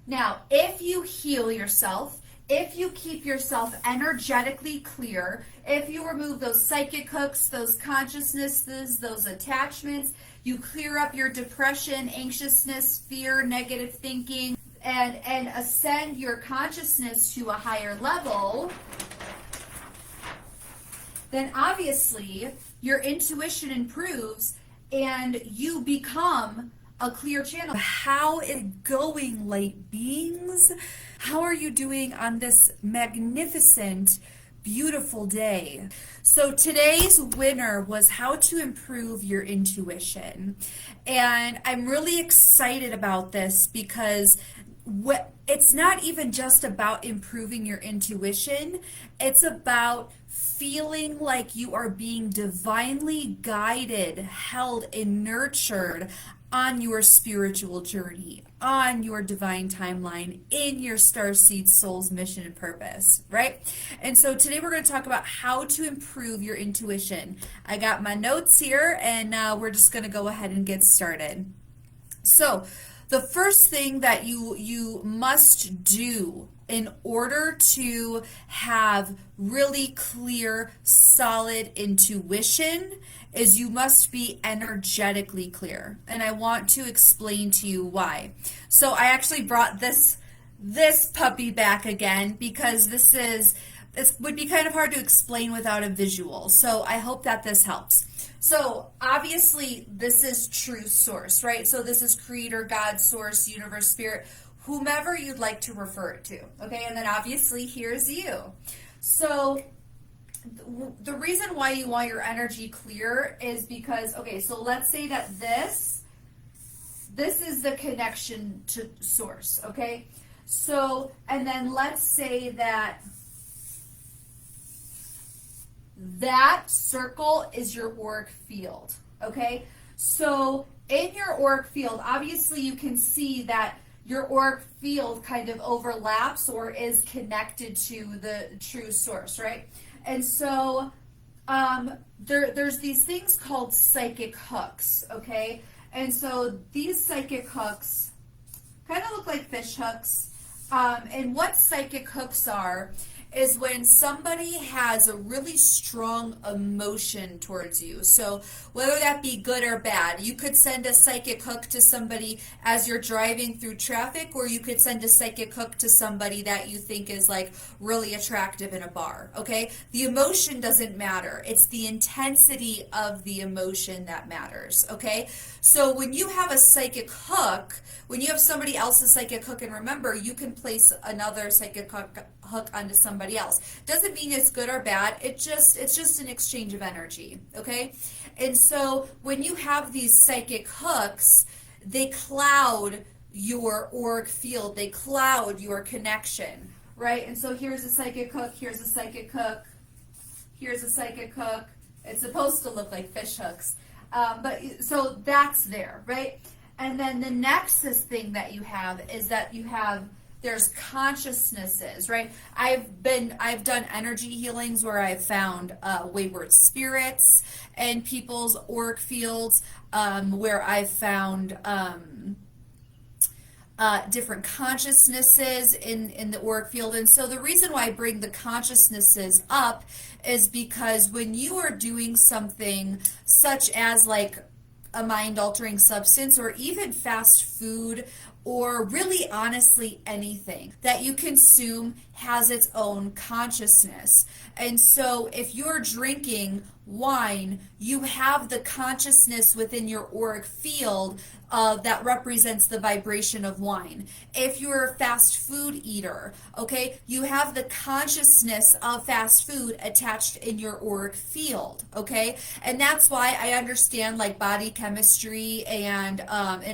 Now, if you heal yourself, if you keep yourself energetically clear, if you remove those psychic hooks, those consciousnesses, those attachments, you clear up your depression, anxiousness, fear, negative thinking, and ascend your consciousness to a higher level, then obviously your intuition improves and you become a clear channel. How is it going, light beings? How are you doing on this magnificent, beautiful day? So today's winner was how to improve your intuition. And I'm really excited about this because it's not even just about improving your intuition, it's about feeling like you are being divinely guided, held, and nurtured on your spiritual journey, on your divine timeline, in your Starseed soul's mission and purpose, right? And so today we're going to talk about how to improve your intuition. I got my notes here, and we're just going to go ahead and get started. So the first thing that you must do in order to have really clear, solid intuition is you must be energetically clear. And I want to explain to you why. So I actually brought this puppy back again because this would be kind of hard to explain without a visual. So I hope that this helps. So obviously this is true source, right? So this is creator, God, source, universe, spirit, whomever you'd like to refer it to, okay? And then obviously here's you. So the reason why you want your energy clear is because, okay, so let's say that this is the connection to source, okay? So, and then let's say that circle is your auric field, okay? So in your auric field, obviously you can see that your auric field kind of overlaps or is connected to the true source, right? And so there's these things called psychic hooks, okay? And so these psychic hooks kind of look like fish hooks. And what psychic hooks are is when somebody has a really strong emotion towards you. So whether that be good or bad, you could send a psychic hook to somebody as you're driving through traffic, or you could send a psychic hook to somebody that you think is like really attractive in a bar, okay? The emotion doesn't matter. It's the intensity of the emotion that matters, okay? So when you have a psychic hook, when you have somebody else's psychic hook, and remember, you can place another psychic hook onto somebody else. Doesn't mean it's good or bad. It's just an exchange of energy, okay? And so when you have these psychic hooks, they cloud your auric field. They cloud your connection, right? And so here's a psychic hook, here's a psychic hook, here's a psychic hook. It's supposed to look like fish hooks. But so that's there, right? And then the nexus thing that you have is that there's consciousnesses, right? I've done energy healings where I've found wayward spirits and people's auric fields, where I've found different consciousnesses in the auric field. And so the reason why I bring the consciousnesses up is because when you are doing something such as like a mind-altering substance or even fast food, or really honestly anything that you consume has its own consciousness. And so if you're drinking wine, you have the consciousness within your auric field that represents the vibration of wine. If you're a fast food eater, okay, you have the consciousness of fast food attached in your auric field, okay? And that's why I understand like body chemistry and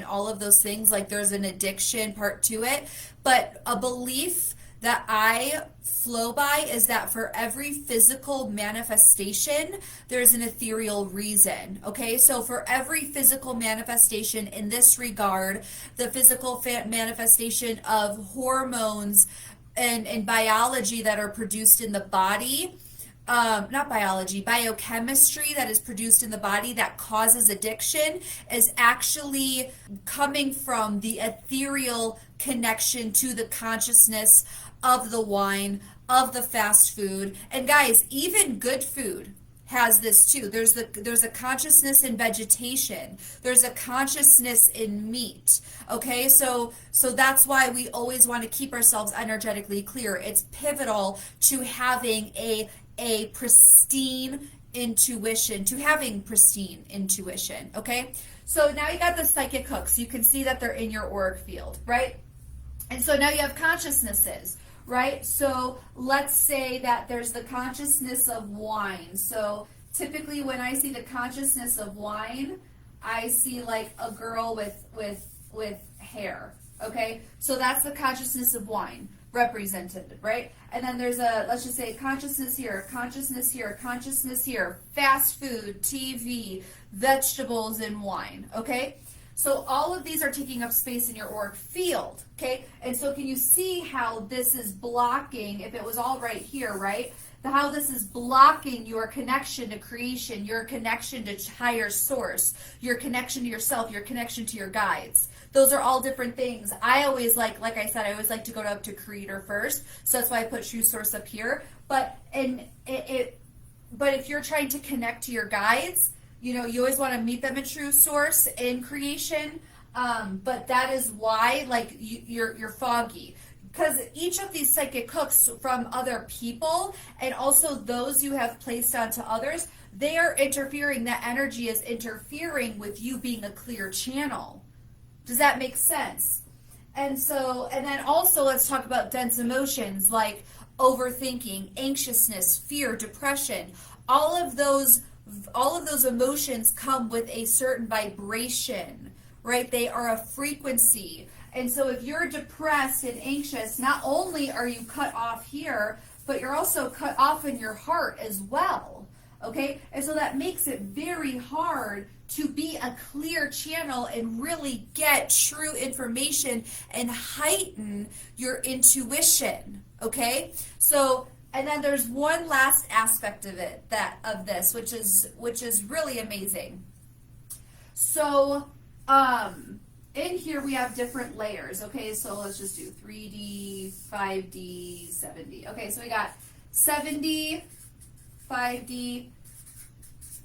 all of those things, like there's an addiction part to it, but a belief that I flow by is that for every physical manifestation, there's an ethereal reason, okay? So for every physical manifestation in this regard, the physical manifestation of hormones and biology that are produced in the body, not biology, biochemistry that is produced in the body that causes addiction is actually coming from the ethereal connection to the consciousness of the wine, of the fast food. And guys, even good food has this too. There's a consciousness in vegetation. There's a consciousness in meat. Okay? So that's why we always want to keep ourselves energetically clear. It's pivotal to having a pristine intuition, to having pristine intuition. Okay? So now you got the psychic hooks. You can see that they're in your auric field, right? And so now you have consciousnesses, right? So let's say that there's the consciousness of wine. So typically when I see the consciousness of wine, I see like a girl with hair, okay? So that's the consciousness of wine represented, right? And then there's a, let's just say consciousness here, consciousness here, consciousness here, fast food, TV, vegetables, and wine, okay? So all of these are taking up space in your auric field, okay? And so can you see how this is blocking, if it was all right here, right? How this is blocking your connection to creation, your connection to higher source, your connection to yourself, your connection to your guides. Those are all different things. I always like I said, I always like to go up to creator first. So that's why I put true source up here. But but if you're trying to connect to your guides, you know, you always want to meet them at true source in creation. But that is why, like, you're foggy. Because each of these psychic hooks from other people and also those you have placed onto others, they are interfering. That energy is interfering with you being a clear channel. Does that make sense? And so, and then also let's talk about dense emotions like overthinking, anxiousness, fear, depression. All of those emotions come with a certain vibration, right? They are a frequency. And so if you're depressed and anxious, not only are you cut off here, but you're also cut off in your heart as well. Okay? And so that makes it very hard to be a clear channel and really get true information and heighten your intuition. Okay? So, and then there's one last aspect of it, of this, which is really amazing. So, in here we have different layers, okay? So let's just do 3D, 5D, 7D. Okay, so we got 7D, 5D,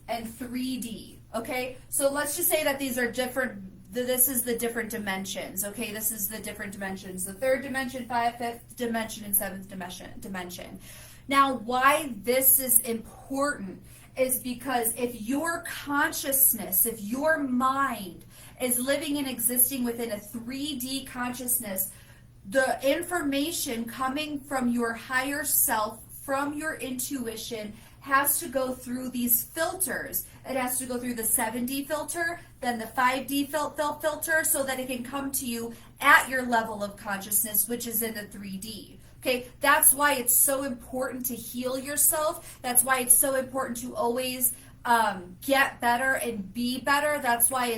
and 3D, okay? So let's just say that these are different, this is the different dimensions, okay? This is the different dimensions, the third dimension, fifth dimension, and seventh dimension. Now, why this is important is because if your consciousness, if your mind is living and existing within a 3D consciousness, the information coming from your higher self, from your intuition, has to go through these filters. It has to go through the 7D filter, then the 5D filter, so that it can come to you at your level of consciousness, which is in the 3D. Okay, that's why it's so important to heal yourself. That's why it's so important to always get better and be better. That's why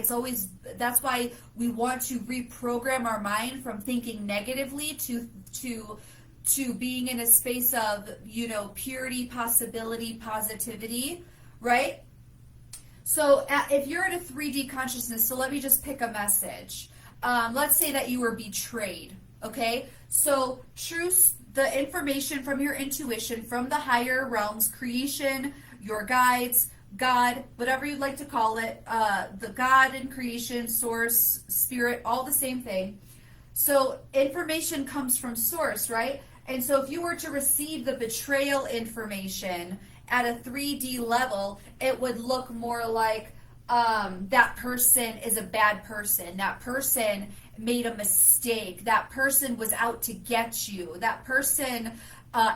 we want to reprogram our mind from thinking negatively to being in a space of, you know, purity, possibility, positivity, right? So if you're in a 3D consciousness, so let me just pick a message. Let's say that you were betrayed, okay? So truth, the information from your intuition, from the higher realms, creation, your guides, God, whatever you'd like to call it, the God in creation, source, spirit, all the same thing. So information comes from source, right? And so if you were to receive the betrayal information at a 3D level, it would look more like that person is a bad person. That person made a mistake. That person was out to get you. That person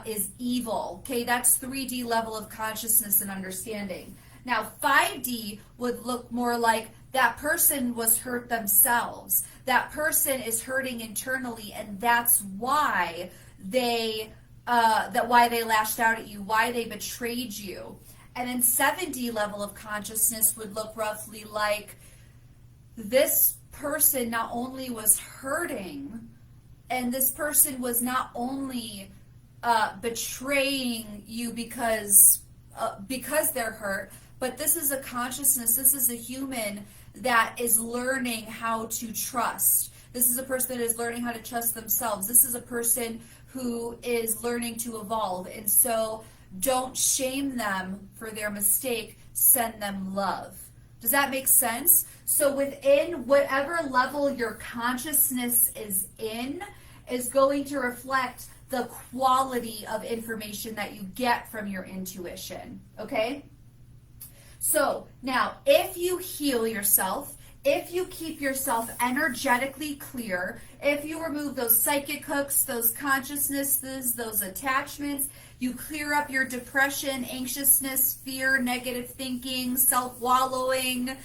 is evil. Okay, that's 3D level of consciousness and understanding. Now, 5D would look more like that person was hurt themselves. That person is hurting internally, and that's why they lashed out at you, why they betrayed you. And then 7D level of consciousness would look roughly like this person not only was hurting, and this person was not only betraying you because they're hurt, but this is a consciousness, this is a human that is learning how to trust. This is a person that is learning how to trust themselves. This is a person who is learning to evolve. And so don't shame them for their mistake. Send them love. Does that make sense? So within whatever level your consciousness is in is going to reflect the quality of information that you get from your intuition. Okay? So now, if you heal yourself, if you keep yourself energetically clear, if you remove those psychic hooks, those consciousnesses, those attachments, you clear up your depression, anxiousness, fear, negative thinking, self-wallowing,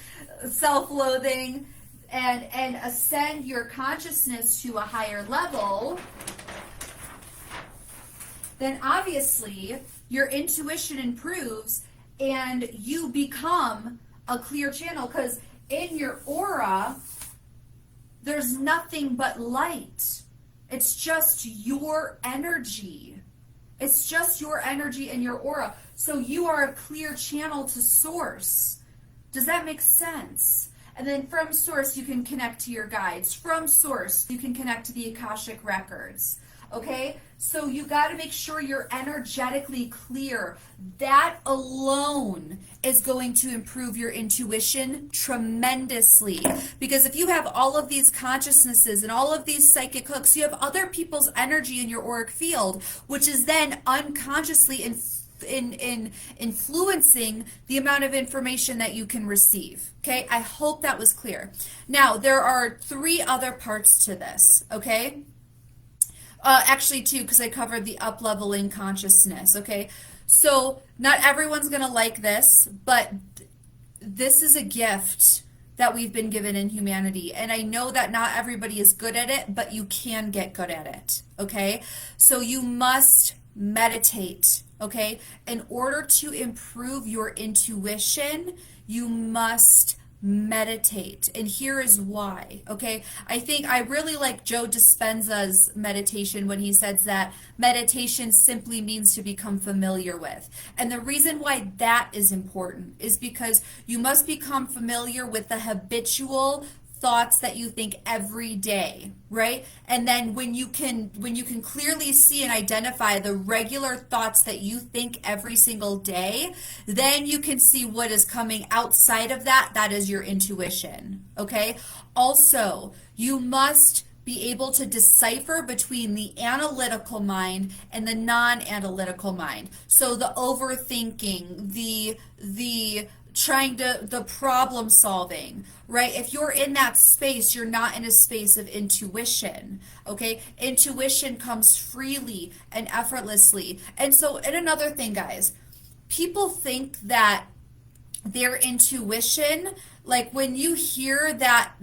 self-loathing, and ascend your consciousness to a higher level, then obviously your intuition improves and you become a clear channel, because in your aura, there's nothing but light. It's just your energy. It's just your energy and your aura. So you are a clear channel to source. Does that make sense? And then from source, you can connect to your guides. From source, you can connect to the Akashic records. Okay? So you got to make sure you're energetically clear. That alone is going to improve your intuition tremendously. Because if you have all of these consciousnesses and all of these psychic hooks, you have other people's energy in your auric field, which is then unconsciously influencing the amount of information that you can receive. Okay? I hope that was clear. Now, there are 3 other parts to this. Okay? Actually, 2, because I covered the up-leveling consciousness, okay? So, not everyone's going to like this, but this is a gift that we've been given in humanity. And I know that not everybody is good at it, but you can get good at it, okay? So, you must meditate, okay? In order to improve your intuition, you must meditate. And here is why, okay? I really like Joe Dispenza's meditation when he says that meditation simply means to become familiar with. And the reason why that is important is because you must become familiar with the habitual thoughts that you think every day, right? And then when you can clearly see and identify the regular thoughts that you think every single day, then you can see what is coming outside of that. That is your intuition, okay? Also, you must be able to decipher between the analytical mind and the non-analytical mind. So the overthinking, the problem solving, right? If you're in that space, you're not in a space of intuition, okay? Intuition comes freely and effortlessly. And so, and another thing, guys, people think that their intuition, like when you hear that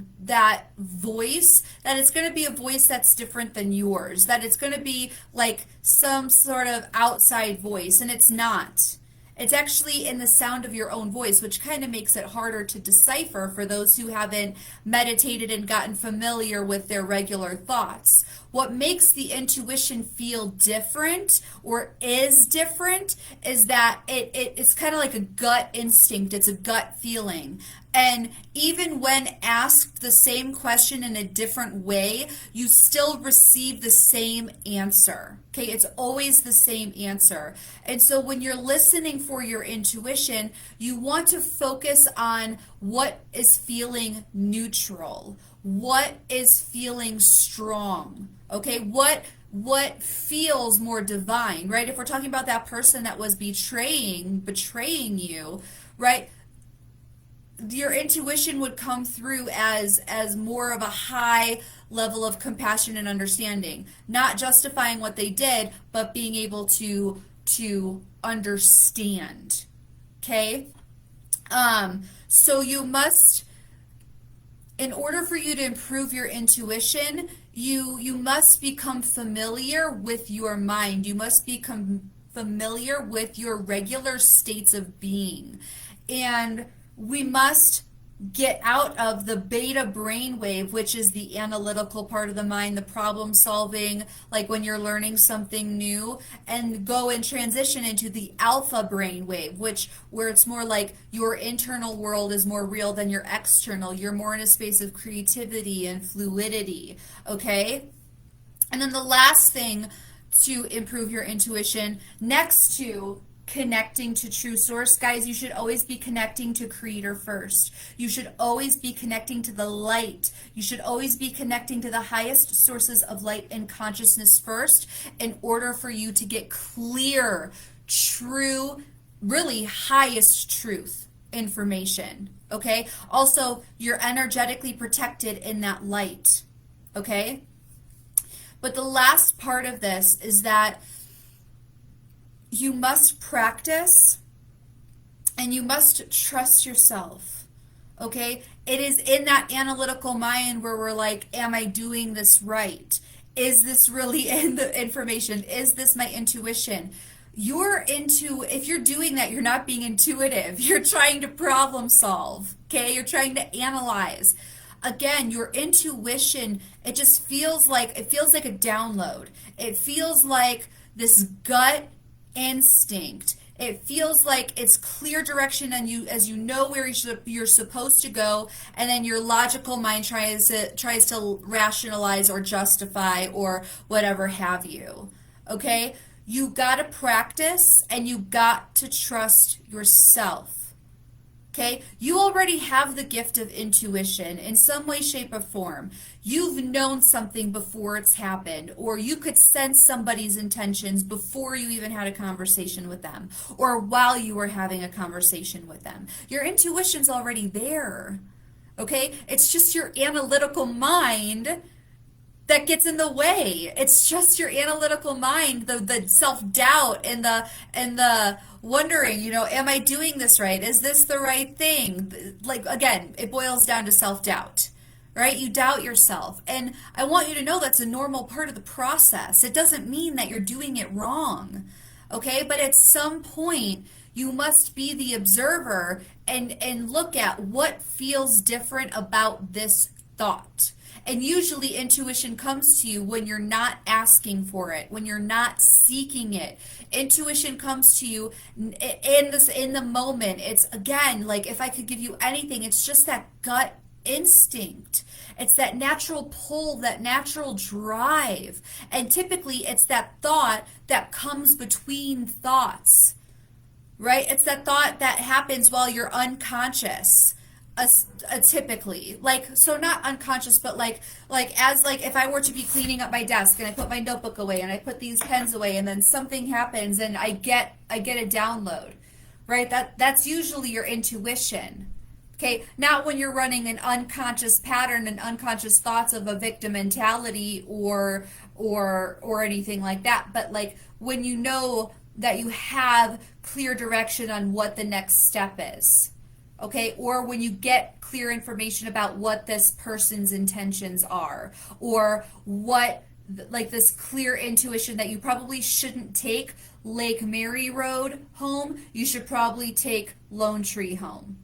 voice, that it's going to be a voice that's different than yours, that it's going to be like some sort of outside voice, and it's not. It's actually in the sound of your own voice, which kind of makes it harder to decipher for those who haven't meditated and gotten familiar with their regular thoughts. What makes the intuition feel different or is different is that it's kind of like a gut instinct. It's a gut feeling. And even when asked the same question in a different way, you still receive the same answer. Okay, it's always the same answer. And so when you're listening for your intuition, you want to focus on what is feeling neutral, what is feeling strong. Okay, what feels more divine, right? If we're talking about that person that was betraying you, right? Your intuition would come through as more of a high level of compassion and understanding, not justifying what they did, but being able to understand. Okay? So you must, in order for you to improve your intuition, you must become familiar with your mind. You must become familiar with your regular states of being. And we must get out of the beta brainwave, which is the analytical part of the mind, the problem solving, like when you're learning something new, and go and transition into the alpha brainwave, which where it's more like your internal world is more real than your external. You're more in a space of creativity and fluidity, okay? And then the last thing to improve your intuition, next to connecting to true source, guys, you should always be connecting to creator first. You should always be connecting to the light. You should always be connecting to the highest sources of light and consciousness first in order for you to get clear, true, really highest truth information. Okay? Also, you're energetically protected in that light. Okay? But the last part of this is that you must practice and you must trust yourself. Okay? It is in that analytical mind where we're like, am I doing this right? Is this really in the information? Is this my intuition? If you're doing that, you're not being intuitive. You're trying to problem solve. Okay? You're trying to analyze. Again, your intuition, it feels like a download. It feels like this gut instinct. It feels like it's clear direction and as you know where you're supposed to go, and then your logical mind tries to rationalize or justify or whatever have you. Okay? You got to practice and you got to trust yourself. Okay, you already have the gift of intuition in some way, shape, or form. You've known something before it's happened, or you could sense somebody's intentions before you even had a conversation with them, or while you were having a conversation with them. Your intuition's already there. Okay, it's just your analytical mind that gets in the way. It's just your analytical mind, the self-doubt and the wondering, am I doing this right? Is this the right thing? Like, again, it boils down to self-doubt, right? You doubt yourself. And I want you to know that's a normal part of the process. It doesn't mean that you're doing it wrong, okay? But at some point, you must be the observer and look at what feels different about this thought. And usually intuition comes to you when you're not asking for it, when you're not seeking it. Intuition comes to you in the moment. It's, again, like if I could give you anything, it's just that gut instinct. It's that natural pull, that natural drive. And typically it's that thought that comes between thoughts, right? It's that thought that happens while you're unconscious. Typically, like, so not unconscious, but like if I were to be cleaning up my desk and I put my notebook away and I put these pens away and then something happens and I get a download, right? That's usually your intuition. Okay, not when you're running an unconscious pattern and unconscious thoughts of a victim mentality or anything like that, but like when you know that you have clear direction on what the next step is. Okay, or when you get clear information about what this person's intentions are, or what, like this clear intuition that you probably shouldn't take Lake Mary Road home, you should probably take Lone Tree home.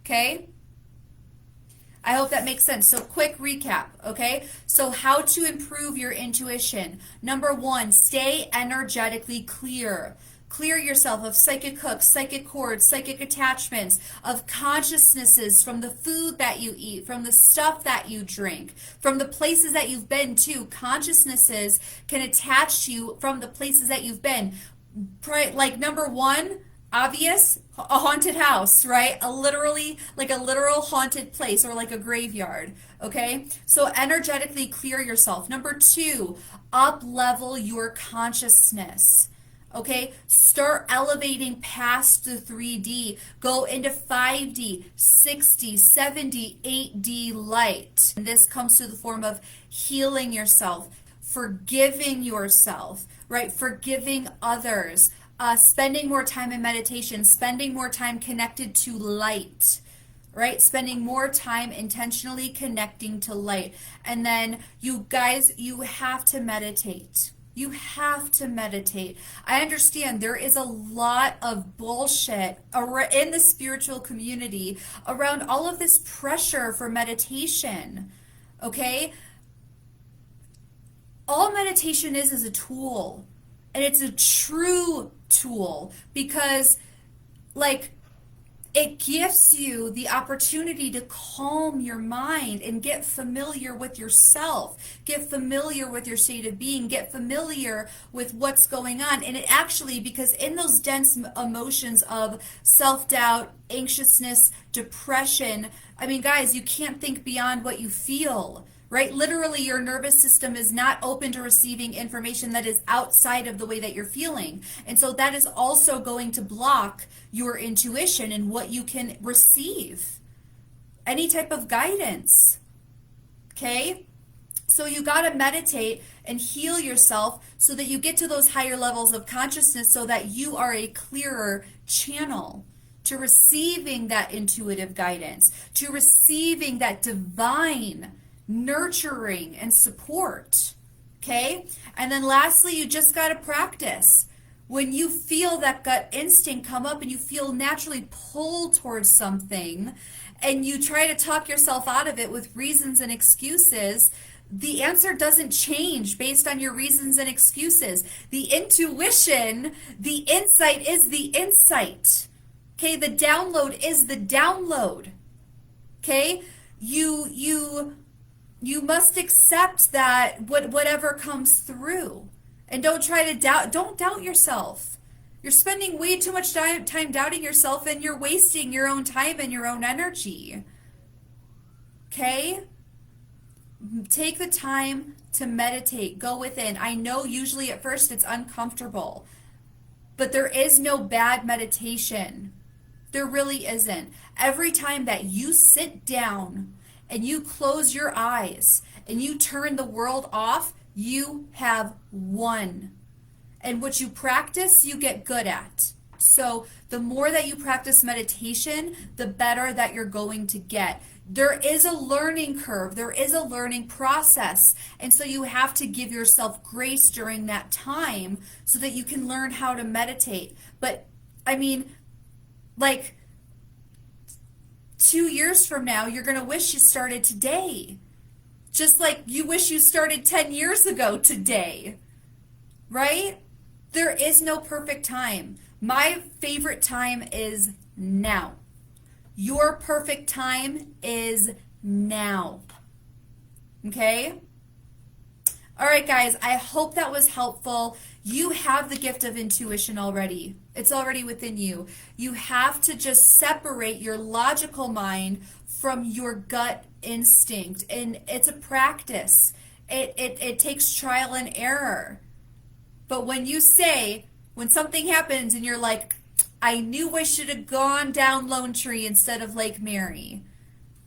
Okay? I hope that makes sense. So quick recap, okay? So how to improve your intuition. Number 1, stay energetically clear. Clear yourself of psychic hooks, psychic cords, psychic attachments, of consciousnesses from the food that you eat, from the stuff that you drink, from the places that you've been to. Consciousnesses can attach to you from the places that you've been. Like number 1, obvious, a haunted house, right? Like a literal haunted place or like a graveyard, okay? So energetically clear yourself. Number 2, up-level your consciousness. Okay, start elevating past the 3D. Go into 5D, 6D, 7D, 8D light. And this comes to the form of healing yourself, forgiving yourself, right? Forgiving others, spending more time in meditation, spending more time connected to light, right? Spending more time intentionally connecting to light. And then you guys, you have to meditate. You have to meditate. I understand there is a lot of bullshit in the spiritual community around all of this pressure for meditation. Okay? All meditation is a tool. And it's a true tool because, like, it gives you the opportunity to calm your mind and get familiar with yourself, get familiar with your state of being, get familiar with what's going on. And it actually, because in those dense emotions of self-doubt, anxiousness, depression, I mean, guys, you can't think beyond what you feel. Right? Literally, your nervous system is not open to receiving information that is outside of the way that you're feeling. And so that is also going to block your intuition and what you can receive. Any type of guidance. Okay? So you got to meditate and heal yourself so that you get to those higher levels of consciousness so that you are a clearer channel to receiving that intuitive guidance, to receiving that divine nurturing and support. Okay? And then lastly, you just got to practice. When you feel that gut instinct come up and you feel naturally pulled towards something and you try to talk yourself out of it with reasons and excuses, the answer doesn't change based on your reasons and excuses. The intuition, the insight is the insight. Okay? The download is the download. Okay? You must accept that whatever comes through. And don't try to don't doubt yourself. You're spending way too much time doubting yourself and you're wasting your own time and your own energy. Okay? Take the time to meditate. Go within. I know usually at first it's uncomfortable, but there is no bad meditation. There really isn't. Every time that you sit down and you close your eyes and you turn the world off, you have won. And what you practice, you get good at. So the more that you practice meditation, the better that you're going to get. There is a learning curve. There is a learning process. And so you have to give yourself grace during that time so that you can learn how to meditate. But I mean, like, 2 years from now, you're going to wish you started today. Just like you wish you started 10 years ago today. Right? There is no perfect time. My favorite time is now. Your perfect time is now. Okay? All right, guys, I hope that was helpful. You have the gift of intuition already. It's already within you. You have to just separate your logical mind from your gut instinct. And it's a practice. It takes trial and error. But when something happens and you're like, I knew I should have gone down Lone Tree instead of Lake Mary.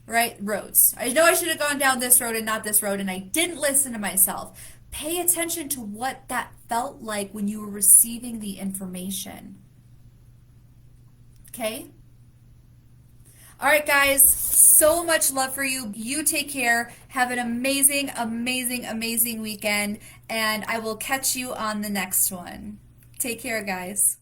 Right? Roads. I know I should have gone down this road and not this road, and I didn't listen to myself. Pay attention to what that felt like when you were receiving the information. Okay? All right, guys. So much love for you. You take care. Have an amazing, amazing, amazing weekend, and I will catch you on the next one. Take care, guys.